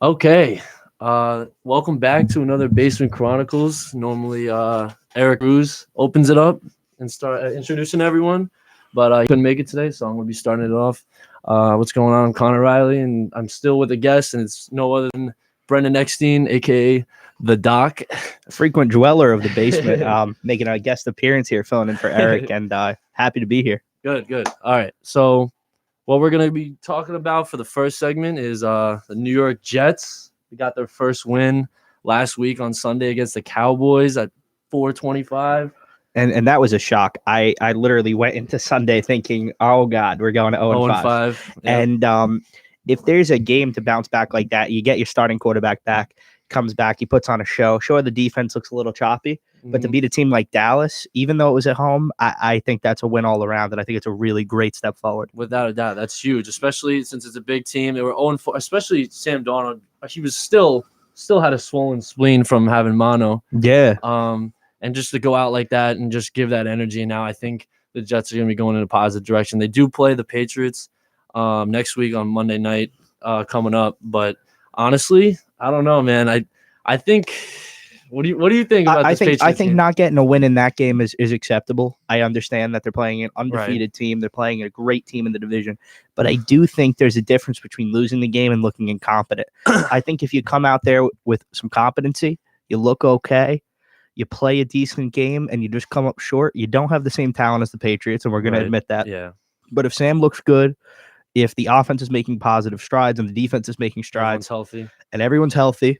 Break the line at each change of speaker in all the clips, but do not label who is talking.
Okay. Welcome back to another Basement Chronicles. Normally, Eric Cruz opens it up and start introducing everyone, but he couldn't make it today, so I'm gonna be starting it off. What's going on? I'm Connor Riley, and I'm still with a guest, and it's no other than Brendan Eckstein, aka the Doc.
Frequent dweller of the basement, making a guest appearance here, filling in for Eric, and happy to be here.
Good, good. All right. So, what we're gonna be talking about for the first segment is the New York Jets. We got their first win last week on Sunday against the Cowboys at 425.
And that was a shock. I literally went into Sunday thinking, oh God, we're going to 0-5.
Yep.
And if there's a game to bounce back like that, you get your starting quarterback back, comes back, he puts on a show. Sure, the defense looks a little choppy, but to beat a team like Dallas, even though it was at home, I think that's a win all around, and I think it's a really great step forward.
Without a doubt, that's huge, especially since it's a big team. They were 0-4, especially Sam Darnold. He was still had a swollen spleen from having mono.
Yeah.
And just to go out like that and just give that energy. And now I think the Jets are going to be going in a positive direction. They do play the Patriots next week on Monday night coming up. But honestly, I don't know, man. I think what do you think about this Patriots
I think
game?
not getting a win in that game is acceptable. I understand that they're playing an undefeated team. They're playing a great team in the division. But I do think there's a difference between losing the game and looking incompetent. I think if you come out there with some competency, you look okay, you play a decent game, and you just come up short, you don't have the same talent as the Patriots, and we're going to admit that.
Yeah.
But if Sam looks good, if the offense is making positive strides and the defense is making strides, everyone's healthy,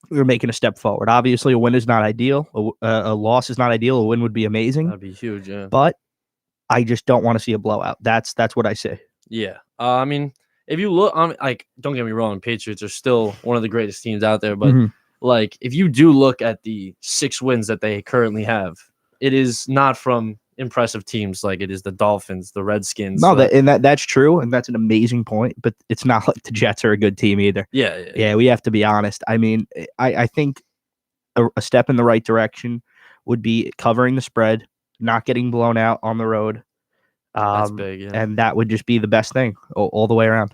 we're making a step forward. Obviously, a win is not ideal. A loss is not ideal. A win would be amazing.
That'd be huge, yeah.
But I just don't want to see a blowout. That's what I say.
Yeah. I mean, if you look, don't get me wrong, Patriots are still one of the greatest teams out there, but like, if you do look at the 6 wins that they currently have, it is not from impressive teams like it is the Dolphins, the Redskins.
No, that's true, and that's an amazing point, but it's not like the Jets are a good team either.
Yeah,
we have to be honest. I mean, I think a step in the right direction would be covering the spread, not getting blown out on the road.
That's big, yeah.
And that would just be the best thing all the way around.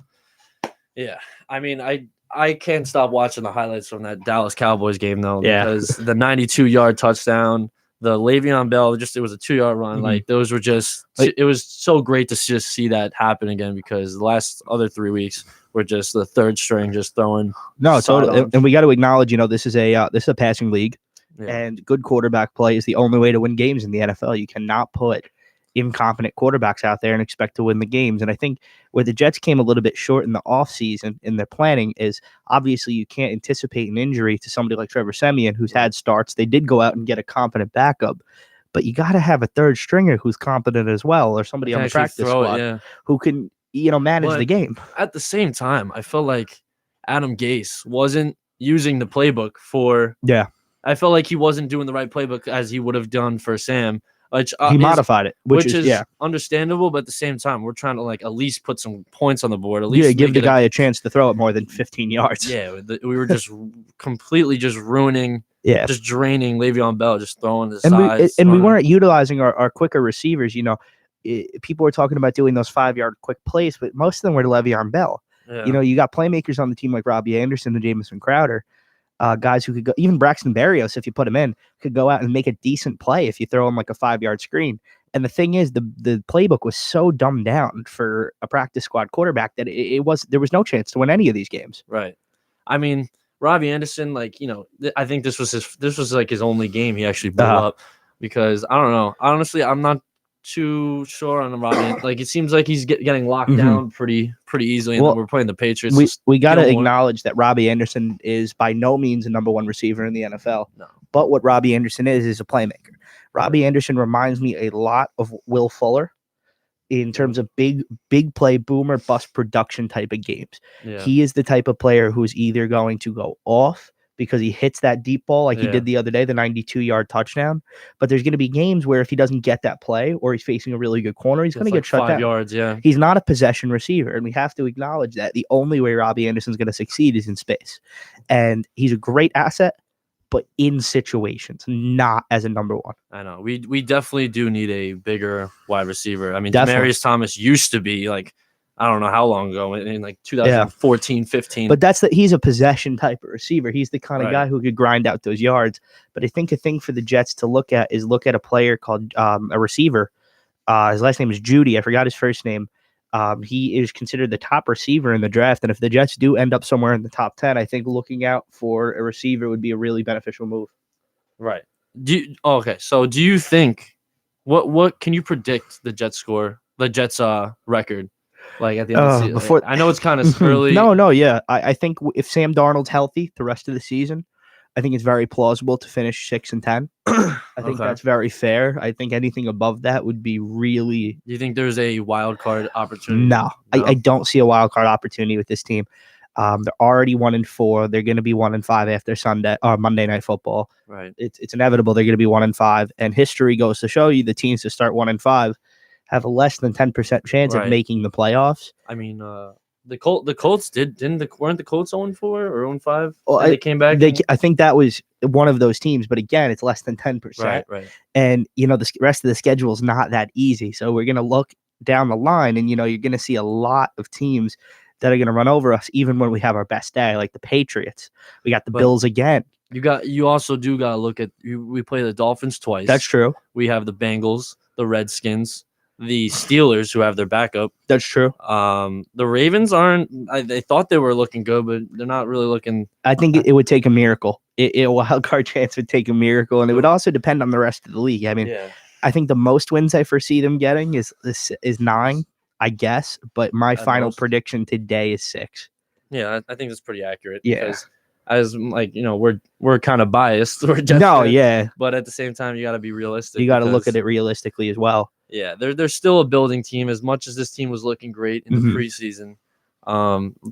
Yeah, I mean, I can't stop watching the highlights from that Dallas Cowboys game, though, because the 92-yard touchdown, the Le'Veon Bell, it was a 2-yard run. Like, those were just – it was so great to just see that happen again, because the last other 3 weeks were just the third string just throwing.
No, totally. And we got to acknowledge, this is a passing league, and good quarterback play is the only way to win games in the NFL. You cannot put incompetent quarterbacks out there and expect to win the games. And I think where the Jets came a little bit short in the offseason in their planning is obviously you can't anticipate an injury to somebody like Trevor Siemian, who's had starts. They did go out and get a competent backup, but you got to have a third stringer who's competent as well, or somebody on the practice squad who can, manage the game.
At the same time, I felt like Adam Gase wasn't using the playbook for.
Yeah.
I felt like he wasn't doing the right playbook as he would have done for Sam.
He modified it, which is
understandable, but at the same time, we're trying to at least put some points on the board. At least
give the guy a chance to throw it more than 15 yards.
Yeah, we were just completely just ruining, just draining Le'Veon Bell, just throwing the sides.
We weren't utilizing our quicker receivers. People were talking about doing those 5-yard quick plays, but most of them were to Le'Veon Bell.
Yeah.
You got playmakers on the team like Robbie Anderson and Jamison Crowder. Guys who could go, even Braxton Berrios, if you put him in, could go out and make a decent play if you throw him like a 5-yard screen. And the thing is, the playbook was so dumbed down for a practice squad quarterback that there was no chance to win any of these games.
Right. I mean, Robbie Anderson, I think this was his only game he actually blew up, because I don't know. Honestly, I'm not too sure on Robbie. It seems like he's getting locked down pretty easily. And we're playing the Patriots.
We got to acknowledge that Robbie Anderson is by no means a number 1 receiver in the NFL.
No.
But what Robbie Anderson is a playmaker. Robbie Anderson reminds me a lot of Will Fuller in terms of big play, boomer bust production type of games.
Yeah.
He is the type of player who's either going to go off because he hits that deep ball like he did the other day, the 92-yard touchdown. But there's going to be games where if he doesn't get that play or he's facing a really good corner, he's going to get shut
5
down.
yards, yeah.
He's not a possession receiver, and we have to acknowledge that the only way Robbie Anderson's going to succeed is in space. And he's a great asset, but in situations, not as a number 1.
I know. We definitely do need a bigger wide receiver. I mean,
Definitely.
Demaryius Thomas used to be I don't know how long ago, in like
Yeah.
2014, 15.
But he's a possession type of receiver. He's the kind of guy who could grind out those yards. But I think a thing for the Jets to look at is a player called a receiver. His last name is Judy. I forgot his first name. He is considered the top receiver in the draft. And if the Jets do end up somewhere in the top 10, I think looking out for a receiver would be a really beneficial move.
Right. Okay. So do you think what can you predict the Jets score, the Jets record, like at the end of the season?
Before
I know it's kind of early.
No, yeah. I think if Sam Darnold's healthy the rest of the season, I think it's very plausible to finish 6-10. I think that's very fair. I think anything above that would be really.
Do you think there's a wild card opportunity?
No. I don't see a wild card opportunity with this team. They're already 1-4. They're going to be 1-5 after Sunday or Monday Night Football.
Right.
It's inevitable they're going to be 1-5. And history goes to show you the teams that start 1-5 have a less than 10% chance of making the playoffs.
I mean, the Colts weren't the Colts 0-4 or 0-5?
Well,
they came back.
I think that was one of those teams, but again, it's less than 10%.
Right.
And the rest of the schedule is not that easy. So we're going to look down the line, and you're going to see a lot of teams that are going to run over us, even when we have our best day, like the Patriots. We got the Bills again.
You also do got to look at we play the Dolphins twice.
That's true.
We have the Bengals, the Redskins, the Steelers, who have their backup.
That's true.
The Ravens aren't. They thought they were looking good, but they're not really looking.
I think it would take a miracle. A wild card chance would take a miracle, and it would also depend on the rest of the league. I mean, I think the most wins I foresee them getting is 9, I guess. But my final prediction today is 6.
Yeah, I think that's pretty accurate.
Yeah.
Because as we're kind of biased. We're Jets fans, but at the same time, you got to be realistic.
You got to look at it realistically as well.
Yeah, they're still a building team. As much as this team was looking great in the preseason,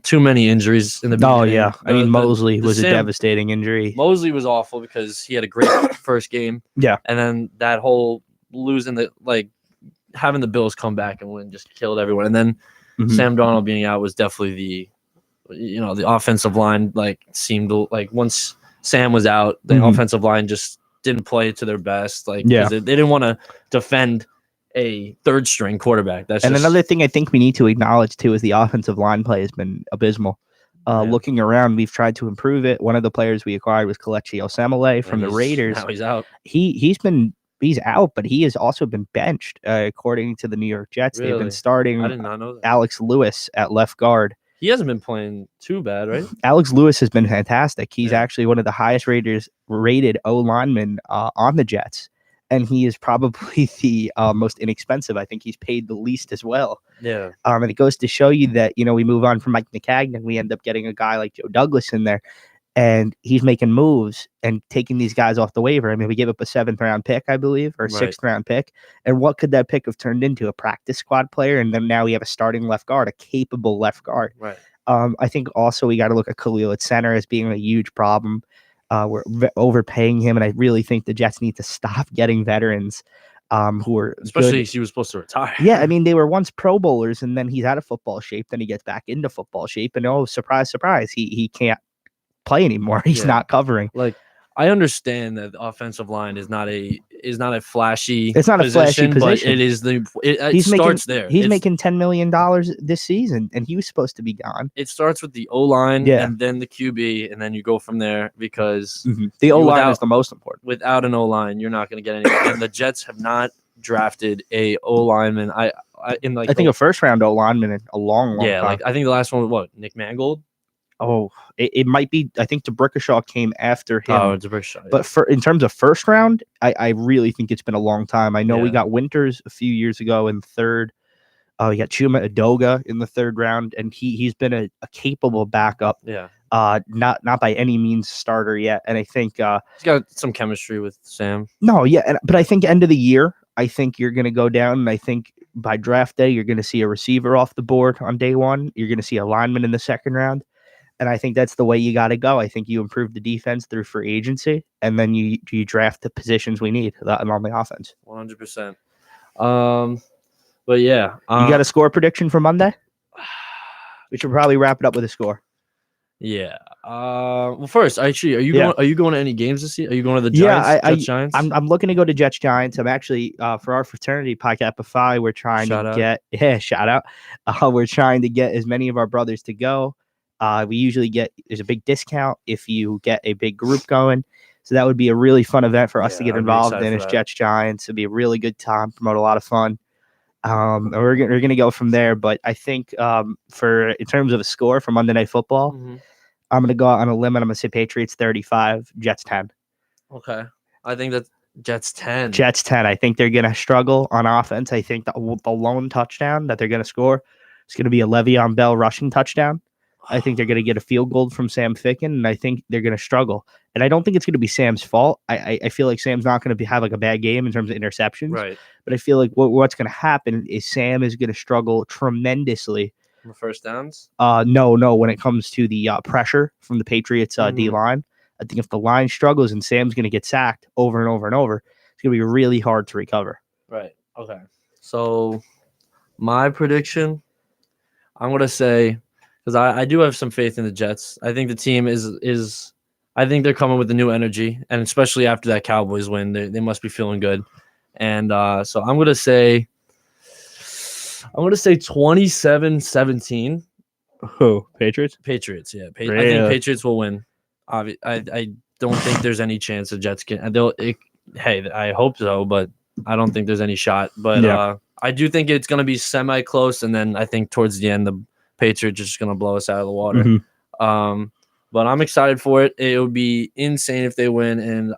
too many injuries in the beginning.
Oh yeah, I mean Mosley was a devastating injury.
Mosley was awful because he had a great first game.
Yeah,
and then that whole losing having the Bills come back and win just killed everyone. And then Sam Darnold being out was definitely the offensive line seemed like once Sam was out, the offensive line just didn't play to their best. They didn't want to defend a third string quarterback.
Another thing I think we need to acknowledge too is the offensive line play has been abysmal. Looking around, we've tried to improve it. One of the players we acquired was Kelechi Osemele from the Raiders.
Now he's out.
He's out, but he has also been benched according to the New York Jets.
Really?
They've been starting
I did not know that.
Alex Lewis at left guard.
He hasn't been playing too bad, right?
Alex Lewis has been fantastic. He's actually one of the highest rated O linemen on the Jets. And he is probably the most inexpensive. I think he's paid the least as well.
Yeah.
And it goes to show you that, we move on from Mike McCagnon. We end up getting a guy like Joe Douglas in there. And he's making moves and taking these guys off the waiver. I mean, we gave up a 7th-round pick, I believe, or a 6th-round pick. And what could that pick have turned into? A practice squad player? And then now we have a starting left guard, a capable left guard.
Right.
I think also we got to look at Khalil at center as being a huge problem. We're overpaying him, and I really think the Jets need to stop getting veterans who are
especially he was supposed to retire.
Yeah, I mean they were once Pro Bowlers, and then he's out of football shape. Then he gets back into football shape, and surprise, surprise, he can't play anymore. He's not covering.
I understand that the offensive line is not a flashy.
It's not a flashy position,
but it is it starts there.
He's making $10 million this season, and he was supposed to be gone.
It starts with the O line, and then the QB, and then you go from there because
the O line is the most important.
Without an O line, you're not going to get anything. And the Jets have not drafted a O lineman. I think a
1st-round O lineman in a long time.
Yeah, I think the last one was Nick Mangold.
Oh, it might be. I think DeBrickashaw came after him.
Oh, DeBrickashaw.
But in terms of 1st round, I really think it's been a long time. I know we got Winters a few years ago in 3rd. We got Chuma Edoga in the 3rd round, and he's been a capable backup.
Yeah.
Not by any means starter yet. And I think
he's got some chemistry with Sam.
No, yeah, but I think end of the year, I think you're going to go down, and I think by draft day, you're going to see a receiver off the board on day 1. You're going to see a lineman in the 2nd round. And I think that's the way you got to go. I think you improve the defense through free agency, and then you draft the positions we need on the offense.
100%. But yeah.
You got a score prediction for Monday? We should probably wrap it up with a score.
Yeah. Well, first, actually,
Yeah.
Are you going to any games this year? Are you going to the
Yeah,
Giants? Jets Giants.
I'm looking to go to Jets Giants. I'm actually for our fraternity podcast Phi, we're trying
Shout
to
out.
get shout out. We're trying to get as many of our brothers to go. We usually there's a big discount if you get a big group going. So that would be a really fun event for us to get
I'd be
involved
excited
in
for
as
that.
Jets Giants. It'd be a really good time, promote a lot of fun. And we're gonna go from there. But I think for in terms of a score for Monday Night Football,
Mhm.
I'm gonna go out on a limb and I'm gonna say Patriots 35, Jets 10.
Okay, I think that Jets 10.
Jets 10. I think they're going to struggle on offense. I think the lone touchdown that they're going to score is going to be a Le'Veon Bell rushing touchdown. I think they're going to get a field goal from Sam Ficken, and I think they're going to struggle. And I don't think it's going to be Sam's fault. I feel like Sam's not going to have like a bad game in terms of interceptions.
Right.
But I feel like what's going to happen is Sam is going to struggle tremendously.
The first downs.
No. When it comes to the pressure from the Patriots D line, I think if the line struggles and Sam's going to get sacked over and over and over, it's going to be really hard to recover.
Right. Okay. So my prediction, I'm going to say, because I do have some faith in the Jets. I think the team is I think they're coming with a new energy, and especially after that Cowboys win, they must be feeling good. And so I'm going to say 27-17.
Who? Patriots?
Patriots, yeah. I
Really?
think Patriots will win. I don't think there's any chance the Jets can. Hey, I hope so, but I don't think there's any shot. But
Yeah.
I do think it's going to be semi-close, and then I think towards the end, the Patriots are just going to blow us out of the water.
Mhm.
But I'm excited for it. It would be insane if they win, and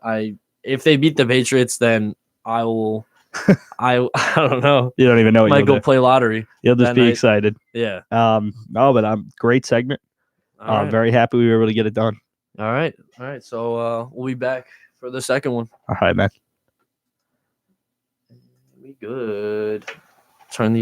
if they beat the Patriots, then I will. I don't know.
You don't even know what
Might
you'll
go
do.
play lottery.
You'll just
that
be
night.
excited.
Yeah.
No, but great segment.
All right.
Very happy we were able to get it done.
All right. So we'll be back for the second one.
All right, man.
We good. Turn these.